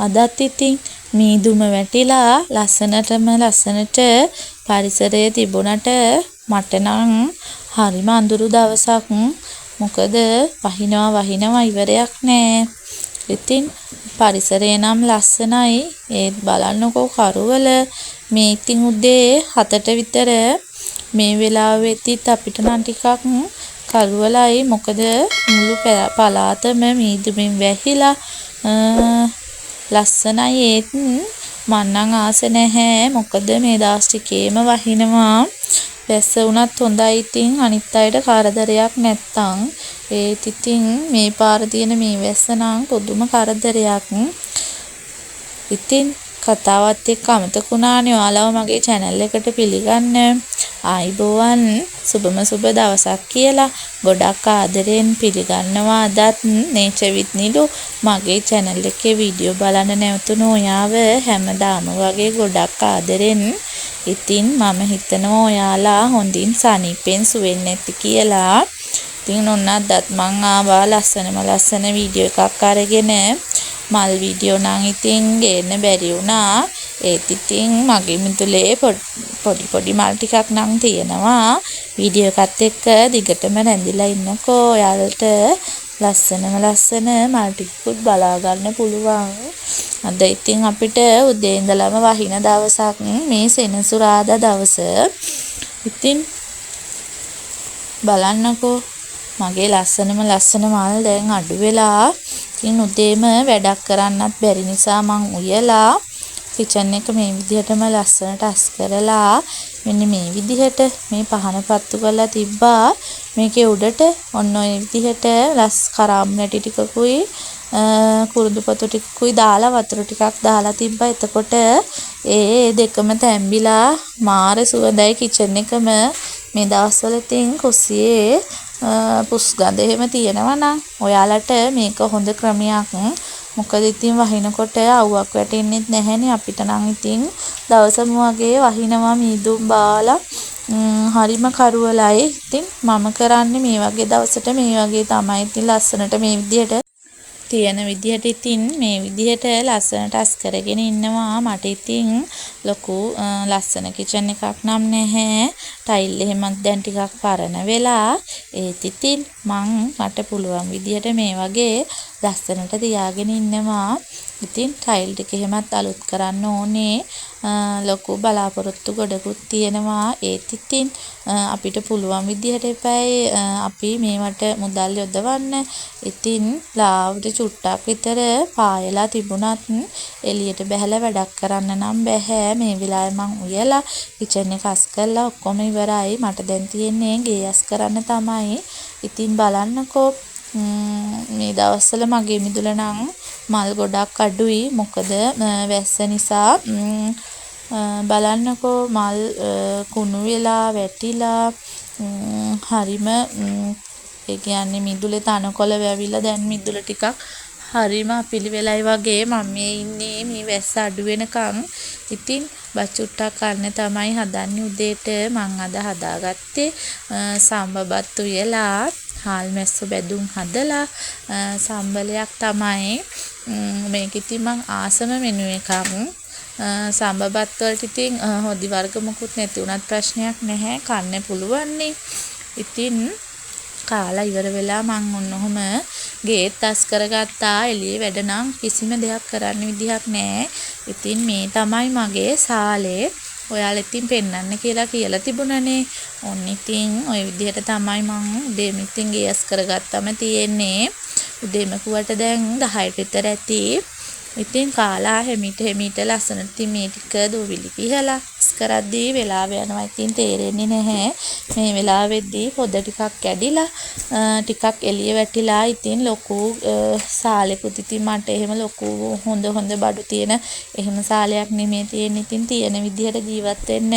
අදත් ඉතින් මීදුම වැටිලා ලස්සනට පරිසරය තිබුණට මට නම් හරිම අඳුරු දවසක්. මොකද වහිනවා ඉවරයක් නෑ. ඉතින් පරිසරය නම් ලස්සනයි. ඒත් බලන්නකෝ කරුවල මේ ඉතින් උදේ 7ට විතර මේ වෙලාවෙදිත් අපිට නම් ටිකක් කරුවලයි. මොකද මුළු පළාතම මීදුමින් වැහිලා ලස්සනයි. ඒත් මං නම් ආස නැහැ. මොකද මේ දවස් ටිකේම වහිනවා. වැස්ස වුණත් හොඳයි ඉතින් අනිත් අයට කරදරයක් නැත්තම්. ඒත් ඉතින් මේ පාර තියෙන මේ වැස්ස නම් පුදුම කරදරයක්. ඉතින් කතාවත් එක්ක අමතක වුණානේ ඔයාලව මගේ channel එකට පිළිගන්න. ආයිබෝවන් සුබම සුබ දවසක් කියලා ගොඩක් ආදරෙන් පිළිගන්නවා. අදත් nature with nilu මගේ channel එකේ වීඩියෝ බලන්න නැවතුණු ඔයාව හැමදාම වගේ ගොඩක් ආදරෙන්. ඉතින් මම හිතනවා ඔයාලා හොඳින් සනීපෙන් සුවෙන් නැති කියලා. ඉතින් ඔන්න අදත් මං ආවා ලස්සන වීඩියෝ එකක් අරගෙන. මල් වීඩියෝ නම් ඉතින් ගේන්න බැරි වුණා. ඒත් ඉතින් මගේ මිතුලේ පොඩි මල් ටිකක් නම් තියෙනවා. වීඩියෝ එකත් එක්ක දිගටම රැඳිලා ඉන්නකෝ. ඔයාලට ලස්සන මල් ටිකකුත් බලා ගන්න පුළුවන්. අද ඉතින් අපිට උදේ ඉඳලම වහින දවසක් මේ සෙනසුරාදා දවස. ඉතින් බලන්නකෝ මගේ ලස්සන මල් දැන් අඩු වෙලා. ඉතින් උදේම වැඩක් කරන්නත් බැරි නිසා මං උයලා කිචන් එක මේ විදිහටම ලස්සනට අස් කරලා මෙන්න මේ විදිහට මේ පහන පත්තු කරලා තිබ්බා. මේකේ උඩට ඔන්න ඔය විදිහට කරාම් නැටි ටිකකුයි කුරුඳු පොතු ටිකකුයි දාලා වතුර ටිකක් දාලා තිබ්බා. එතකොට ඒ දෙකම තැම්බිලා මාර සුවඳයි කිචන් එකම. මේ දවස්වල තින් කුස්සියේ පුස් ගඳ එහෙම තියෙනවා නම් ඔයාලට මේක හොඳ ක්‍රමයක්. මොකද ඉතින් වහිනකොට අවුවක් වැටෙන්නේ නැහැනේ අපිට නම්. ඉතින් දවසම වගේ වහිනවා මීදුම් බාලා හරිම කරුවලයි. ඉතින් මම කරන්නේ මේ වගේ දවසට මේ වගේ තමයි. ඉතින් ලස්සනට මේ විදිහට තියෙන විදිහට ඉතින් මේ විදිහට ලස්සනට අස් කරගෙන ඉන්නවා. මට ඉතින් ලොකු ලස්සන කිචන් එකක් නම් නැහැ. ටයිල් එහෙමත් දැන් ටිකක් පරණ වෙලා. ඒත් ඉතින් මට පුළුවන් විදිහට මේ වගේ ලස්සනට තියාගෙන ඉන්නවා. ඉතින් ටයිල් ටික එහෙමත් අලුත් කරන්න ඕනේ. ලොකු බලාපොරොත්තු ගොඩකුත් තියෙනවා. ඒත් ඉතින් අපිට පුළුවන් විදිහට එපැයි අපි මේවට මුදල් යොදවන්න. ඉතින් ලාවට චුට්ටක් විතර පායලා තිබුණත් එළියට බහැලා වැඩක් කරන්න නම් බෑ. මේ වෙලාවේ මං උයලා කිචන් එක අස් කරලා ඔක්කොම ඉවරයි. මට දැන් තියෙන්නේ ගේ අස් කරන්න තමයි. ඉතින් බලන්නකෝ මේ දවස්වල මගේ මිදුල නම් මල් ගොඩක් අඩුයි. මොකද වැස්ස නිසා. බලන්නකෝ මල් කුණු වෙලා වැටිලා හරිම ඒ කියන්නේ මිදුලේ තනකොළ වැවිලා දැන් මිදුල ටිකක් හරිම පිළිවෙලයි වගේ. මම මේ ඉන්නේ මේ වැස්ස අඩු වෙනකන්. ඉතින් බත් චුට්ටක් කන්න තමයි හදන්නේ උදේට. මං අද හදාගත්තේ සම්බබත් උයලා හාල් මැස්සු බැදුම් හදලා සම්බලයක් තමයි. මේක ඉතින් මං ආසම මෙනු එකක්. සම්බබත් වලට ඉතින් හොදි වර්ග මොකුත් නැති උනත් ප්‍රශ්නයක් නැහැ. කන්න පුළුවන්නේ. ඉතින් කාලා ඉවර වෙලා මං ඔන්නෝම ගේත් අස් කරගත්තා. එළියේ වැඩ නම් කිසිම දෙයක් කරන්න විදිහක් නැහැ. ඉතින් මේ තමයි මගේ සාලේ. ඔයාලා ඉතින් පෙන්නන්න කියලා තිබුණනේ. ඔන්න ඉතින් ওই විදිහට තමයි මං උදේම ඉතින් ගේ අස් කරගත්තම තියෙන්නේ. උදේම කුවට දැන් 10ට විතර ඇති. ඉතින් කාලා හෙමිට ලස්සනට ඉතින් මේ ටික දූවිලි පිහලා කරද්දී වෙලාව යනවා. ඉතින් තේරෙන්නේ නැහැ. මේ වෙලාවෙදී පොද ටිකක් කැඩිලා ටිකක් එළිය වැටිලා. ඉතින් ලොකු සාලෙකුත් ඉතින් මට එහෙම ලොකු හොඳ බඩු තියෙන එහෙම සාලයක් නෙමෙයි තියෙන්නේ. ඉතින් තියෙන විදිහට ජීවත් වෙන්න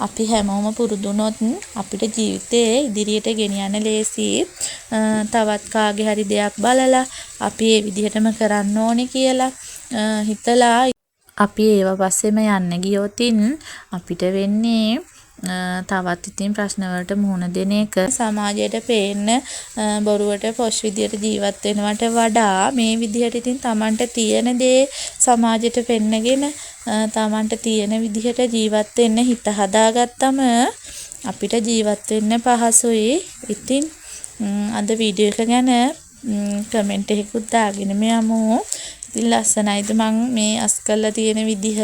අපි හැමෝම පුරුදුනොත් අපිට ජීවිතේ ඉදිරියට ගෙනියන්න ලේසි. තවත් කාගේ හරි දෙයක් බලලා අපි ඒ විදිහටම කරන්න ඕනේ කියලා හිතලා අපි ඒව පස්සෙම යන්න ගියොතින් අපිට වෙන්නේ තවත් ඉතින් ප්‍රශ්න වලට මුහුණ දෙන එක සමාජයට පේන්න බොරුවට පොෂ් විදියට ජීවත් වෙනවට වඩා මේ විදිහට ඉතින් Tamanට තියෙන දේ සමාජයට පෙන්නගෙන Tamanට තියෙන විදිහට ජීවත් වෙන්න හිත හදාගත්තම අපිට ජීවත් වෙන්න පහසුයි. ඉතින් අද වීඩියෝ එක ගැන කමෙන්ට් එකකුත් දාගෙන යමු. ඉතින් ලස්සනයිද මං මේ අස් කරලා තියෙන විදිහ.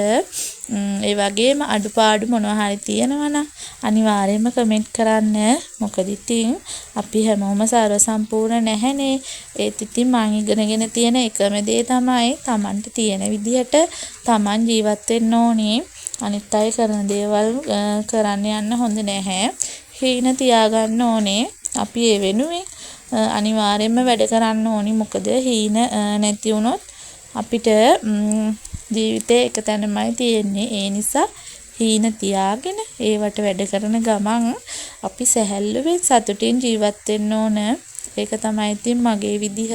ඒ වගේම අඩුපාඩු මොනවා හරි තියෙනවා නම් අනිවාර්යයෙන්ම කමෙන්ට් කරන්න. මොකද ඉතින් අපි හැමෝම සර්ව සම්පූර්ණ නැහැනේ. ඒත් ඉතින් මං ඉගෙනගෙන තියෙන එකම දේ තමයි Tamanට තියෙන විදිහට Taman ජීවත් වෙන්න ඕනේ. අනිත් අය කරන දේවල් කරන්න යන්න හොඳ නැහැ. හීන තියාගන්න ඕනේ. අපි ඒ වෙනුවෙන් අනිවාර්යයෙන්ම වැඩ කරන්න ඕනි. මොකද හීන නැති වුණොත් අපිට ජීවිතේ එක තැනමයි තියෙන්නේ. ඒ නිසා හීන තියාගෙන ඒවට වැඩ කරන ගමන් අපි සැහැල්ලුවෙන් සතුටින් ජීවත් වෙන්න ඕන. ඒක තමයි ඉතින් මගේ විදිහ.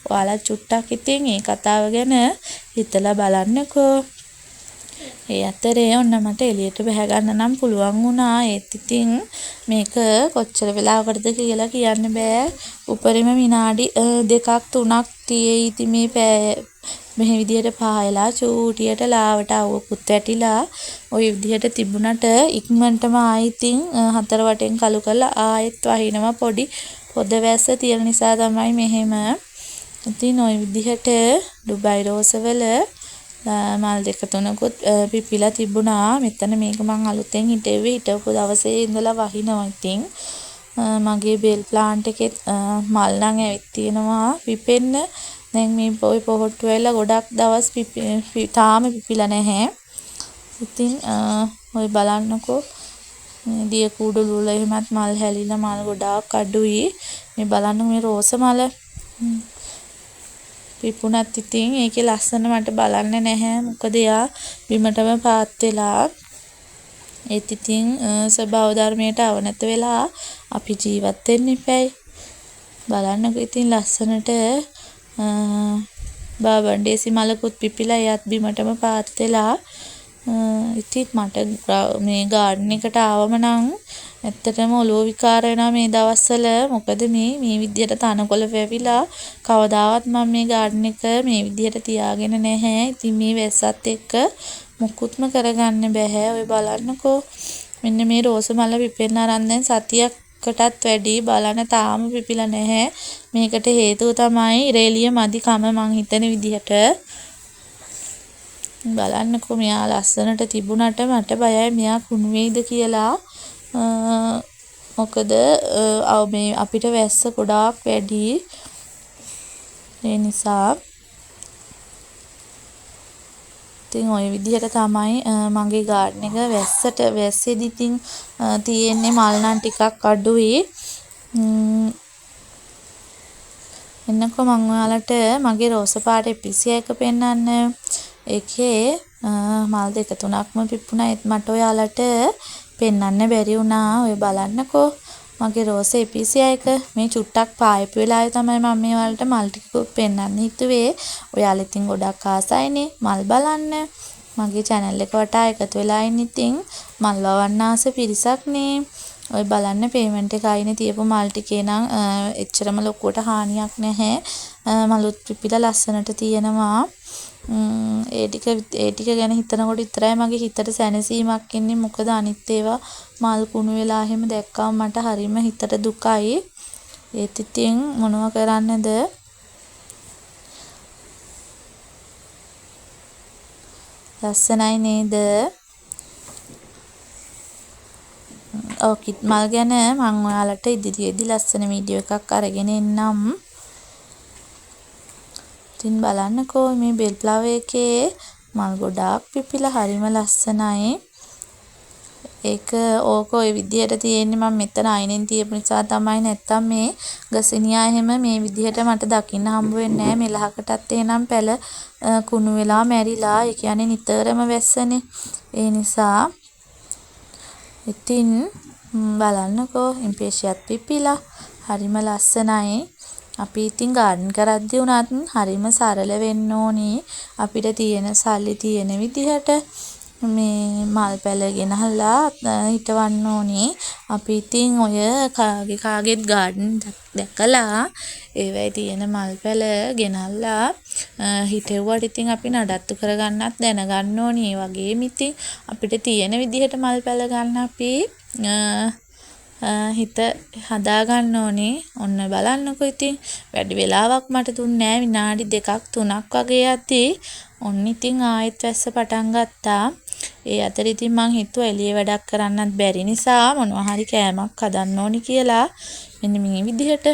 ඔයාලා චුට්ටක් ඉතින් මේ කතාව ගැන හිතලා බලන්නකෝ. ඒ අතරේ ඔන්න මට එළියට බහ ගන්න නම් පුළුවන් වුණා. ඒත් ඉතින් මේක කොච්චර වෙලාවකටද කියලා කියන්න බෑ. උපරිම විනාඩි 2ක් 3ක් තියෙයි. ඉතින් මේ මෙහි විදියට පායලා චූටියට ලාවට අවුකුත් වැටිලා ওই විදියට තිබුණට ඉක්මනටම ආයිතින් හතර වටෙන් කළු කරලා ආයෙත් වහිනවා. පොඩි පොද වැස්ස තියෙන නිසා තමයි මෙහෙම. ඉතින් ওই විදිහට ඩුබයි රෝසවල මල් දෙක තුනකුත් පිපිලා තිබුණා. මෙතන මේක මං අලුතෙන් හිටපු දවසේ ඉඳලා වහිනවා. ඉතින් මගේ බෙල් ප්ලාන්ට් එකේ මල් නම් ඇවිත් තියෙනවා පිපෙන්න. දැන් මේ පොහොට්ටු වෙලා ගොඩක් දවස් තාම පිපිලා නැහැ. ඉතින් ඔය බලන්නකෝ දිය කුඩළු වල එහෙමත් මල් හැලිලා මල් ගොඩාක් අඩුයි. මේ බලන්න මේ රෝස මල පිපුණත් ඉතින් ඒකේ ලස්සන මට බලන්න නැහැ. මොකද එයා බිමටම පාත් වෙලා. ඒත් ඉතින් ස්වභාව ධර්මයට අවනත වෙලා අපි ජීවත් වෙන්න ඉපැයි. බලන්නකෝ ඉතින් ලස්සනට බාබණ්ඩේසි මලකුත් පිපිලා එයත් බිමටම පාත් වෙලා. ඉතින් මට මේ ගාඩන් එකට ආවම නම් ඇත්තටම ඔලුව විකාර වෙනවා මේ දවස්වල. මොකද මේ විදියට තනකොළ වැවිලා කවදාවත් මම මේ ගාඩන් එක මේ විදියට තියාගෙන නැහැ. ඉතින් මේ වැස්සත් එක්ක මුකුත්ම කරගන්න බෑ. ඔය බලන්නකෝ මෙන්න මේ රෝස මල පිපෙන්න අරන් දැන් සතියකටත් වැඩි බලන්න තාම පිපිලා නැහැ. මේකට හේතුව තමයි ඉරේලිය මදි කම මං හිතන විදිහට. බලන්නකෝ මෙයා ලස්සනට තිබුණට මට බයයි මෙයා කුණු වෙයිද කියලා. මොකද මේ අපිට වැස්ස ගොඩාක් වැඩි. ඒ නිසා ඉතින් ওই විදිහට තමයි මගේ ගාඩන් එක වැස්සෙදි ඉතින් තියෙන්නේ මල් නම් ටිකක් අඩුයි. එන්නකෝ මම ඔයාලට මගේ රෝස පාට එපිසියා එක පෙන්නන්න. ඒකේ මල් දෙක තුනක්ම පිපුණා. ඒත් මට ඔයාලට පෙන්වන්න බැරි වුණා. ඔය බලන්නකෝ මගේ රෝස එපිසියා එක මේ චුට්ටක් පායපු වෙලාවේ තමයි මම මේ වලට මල් ටික පෙන්වන්න හිතුවේ. ඔයාලා ඉතින් ගොඩක් ආසයිනේ මල් බලන්න. මගේ channel එක වටා එකතු වෙලා ඉන්න ඉතින් මල් වවන්න ආස පිරිසක් නේ. ඔය බලන්න පේමන්ට් එක අයිනේ තියපු මල් ටිකේ නම් එච්චරම ලොකුවට හානියක් නැහැ. මලුත් පිපිලා ලස්සනට තියෙනවා. ඒ ටික ගැන හිතනකොට විතරයි මගේ හිතට සැනසීමක් එන්නේ. මොකද අනිත් ඒවා මල් කුණු වෙලා එහෙම දැක්කම මට හරිම හිතට දුකයි. ඒත් ඉතින් මොනවා කරන්නද? ලස්සනයි නේද? ඕකිඩ් මල් ගැන මම ඔයාලට ඉදිරියේදී ලස්සන වීඩියෝ එකක් අරගෙන එන්නම්. ඉතින් බලන්නකෝ මේ බෙල් ෆ්ලවර් එකේ මල් ගොඩාක් පිපිලා හරිම ලස්සනයි. ඒක ඕක ඔය විදිහට තියෙන්නේ මම මෙතන අයිනෙන් තියපු නිසා තමයි. නැත්තම් මේ ගසිනියා එහෙම මේ විදිහට මට දකින්න හම්බ වෙන්නේ නැහැ. මෙලහකටත් එහෙනම් පැල කුණු වෙලා මැරිලා. ඒ කියන්නේ නිතරම වැස්සනේ. ඒ නිසා ඉතින් බලන්නකෝ ඉම්පේෂියත් පිපිලා හරිම ලස්සනයි. අපි ඉතින් ගාඩන් කරද්දී උනත් හරිම සරල වෙන්න ඕනි. අපිට තියෙන සල්ලි තියෙන විදිහට. මේ මල් පැල ගෙනහලා හිටවන්න ඕනේ. අපි ඉතින් ඔය කාගෙත් ගාඩන් දැකලා ඒවයි තියෙන මල් පැල ගෙනල්ලා හිටෙව්වට ඉතින් අපි නඩත්තු කරගන්නත් දැනගන්න ඕනේ. ඒ වගේම ඉතින් අපිට තියෙන විදිහට මල් පැල ගන්න අපි හිත හදාගන්න ඕනේ. ඔන්න බලන්නකෝ ඉතින් වැඩි වෙලාවක් මට දුන්නේ නැහැ. විනාඩි 2ක් 3ක් වගේ යද්දී ඔන්න ඉතින් ආයෙත් වැස්ස පටන් ගත්තා. ඒ අතර ඉතින් මං හිතුවා එළියේ වැඩක් කරන්නත් බැරි නිසා මොනවා හරි කෑමක් හදන්න ඕනි කියලා මෙන්න මේ විදිහට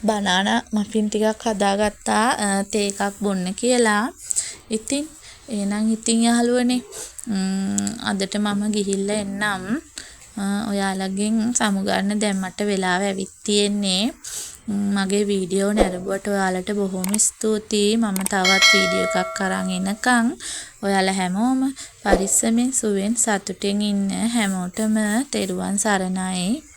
බනානා මෆින් ටිකක් හදාගත්තා තේ එකක් බොන්න කියලා. ඉතින් එහෙනම් ඉතින් යහළුවනේ අදට මම ගිහිල්ලා එන්නම්. ඔයාලගෙන් සමුගන්න දැන් මට වෙලාව ඇවිත් තියෙන්නේ. මගේ වීඩියෝ නැරඹුවට ඔයාලට බොහොම ස්තුතියි. මම තවත් වීඩියෝ එකක් අරන් එනකන් ඔයාලා හැමෝම පරිස්සමෙන් සුවෙන් සතුටින් ඉන්න හැමෝටම තෙරුවන් සරණයි.